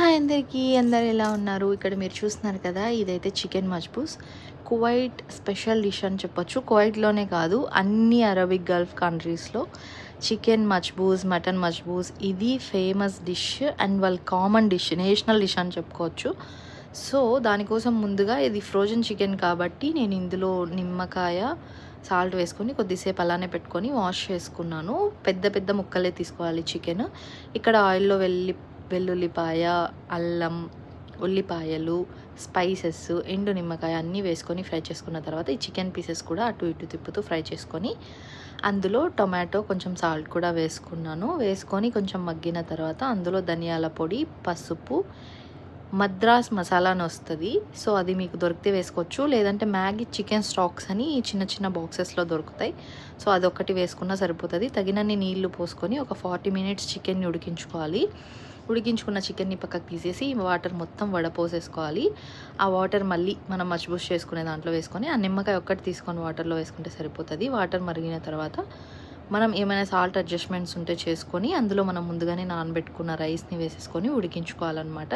Hi అందరికీ, అందరు ఎలా ఉన్నారు? ఇక్కడ మీరు చూస్తున్నారు కదా, ఇదైతే chicken machboos. Kuwait special dish అని చెప్పొచ్చు. కువైట్లోనే కాదు, అన్ని అరబిక్ గల్ఫ్ కంట్రీస్లో చికెన్ మజ్బూస్, మటన్ మజ్బూస్ ఇది ఫేమస్ డిష్ అండ్ వాళ్ళ కామన్ డిష్, నేషనల్ డిష్ అని చెప్పుకోవచ్చు. సో దానికోసం ముందుగా ఇది ఫ్రోజన్ చికెన్ కాబట్టి నేను ఇందులో నిమ్మకాయ, సాల్ట్ వేసుకొని కొద్దిసేపు అలానే పెట్టుకొని వాష్ చేసుకున్నాను. పెద్ద పెద్ద ముక్కలే తీసుకోవాలి చికెన్. ఇక్కడ ఆయిల్లో వెల్లుల్లిపాయ, అల్లం, ఉల్లిపాయలు, స్పైసెస్, ఎండు నిమ్మకాయ అన్నీ వేసుకొని ఫ్రై చేసుకున్న తర్వాత ఈ చికెన్ పీసెస్ కూడా అటు ఇటు తిప్పుతూ ఫ్రై చేసుకొని అందులో టొమాటో, కొంచెం సాల్ట్ కూడా వేసుకొని కొంచెం మగ్గిన తర్వాత అందులో ధనియాల పొడి, పసుపు, మద్రాస్ మసాలా అని వస్తుంది. సో అది మీకు దొరికితే వేసుకోవచ్చు, లేదంటే మ్యాగీ చికెన్ స్టాక్స్ అని చిన్న చిన్న బాక్సెస్లో దొరుకుతాయి. సో అదొకటి వేసుకున్నా సరిపోతుంది. తగినన్ని నీళ్లు పోసుకొని ఒక 40 మినిట్స్ చికెన్ని ఉడికించుకోవాలి. ఉడికించుకున్న చికెన్ని పక్కకు తీసేసి వాటర్ మొత్తం వడపోసేసుకోవాలి. ఆ వాటర్ మళ్ళీ మనం మజ్బూస్ చేసుకునే దాంట్లో వేసుకొని ఆ నిమ్మకాయ ఒక్కటి తీసుకొని వాటర్లో వేసుకుంటే సరిపోతుంది. వాటర్ మరిగిన తర్వాత మనం ఏమైనా సాల్ట్ అడ్జస్ట్మెంట్స్ ఉంటే చేసుకొని అందులో మనం ముందుగానే నానబెట్టుకున్న రైస్ని వేసేసుకొని ఉడికించుకోవాలన్నమాట.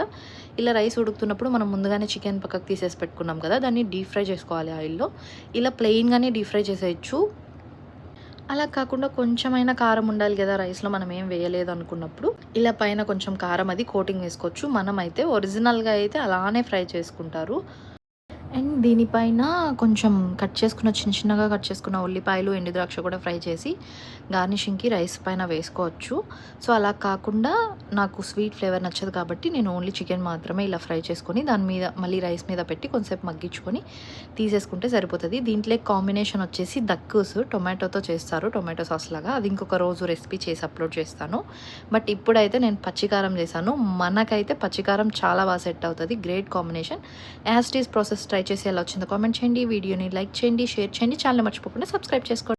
ఇలా రైస్ ఉడుకుతున్నప్పుడు మనం ముందుగానే చికెన్ పక్కకు తీసేసి పెట్టుకున్నాం కదా, దాన్ని డీప్ ఫ్రై చేసుకోవాలి ఆయిల్లో. ఇలా ప్లెయిన్గానే డీప్ ఫ్రై చేసేయచ్చు. అలా కాకుండా కొంచెమైనా కారం ఉండాలి కదా రైస్లో, మనం ఏం వేయలేదు అనుకున్నప్పుడు ఇలా పైన కొంచెం కారం అది కోటింగ్ వేసుకోవచ్చు. మనమైతే ఒరిజినల్గా అయితే అలానే ఫ్రై చేసుకుంటారు. అండ్ దీనిపైన కొంచెం చిన్నగా కట్ చేసుకున్న ఉల్లిపాయలు, ఎండు ద్రాక్ష కూడా ఫ్రై చేసి గార్నిషింగ్కి రైస్ పైన వేసుకోవచ్చు. సో అలా కాకుండా నాకు స్వీట్ ఫ్లేవర్ నచ్చదు కాబట్టి నేను ఓన్లీ చికెన్ మాత్రమే ఇలా ఫ్రై చేసుకొని దాని మీద మళ్ళీ రైస్ మీద పెట్టి కొంచెంసేపు మగ్గించుకొని తీసేసుకుంటే సరిపోతుంది. దీంట్లో కాంబినేషన్ వచ్చేసి దక్కూస్, టొమాటోతో చేస్తారు, టొమాటో సాస్ లాగా. అది ఇంకొక రోజు రెసిపీ చేసి అప్లోడ్ చేస్తాను. బట్ ఇప్పుడైతే నేను పచ్చికారం చేశాను. మనకైతే పచ్చికారం చాలా బాగా సెట్ అవుతుంది, great combination. As it is process try చేసి ఎలా వచ్చిందో కామెంట్ చేయండి, వీడియోని లైక్ చేయండి, షేర్ చేయండి, ఛానల్ మర్చిపోకుండా సబ్స్క్రైబ్ చేసుకోండి.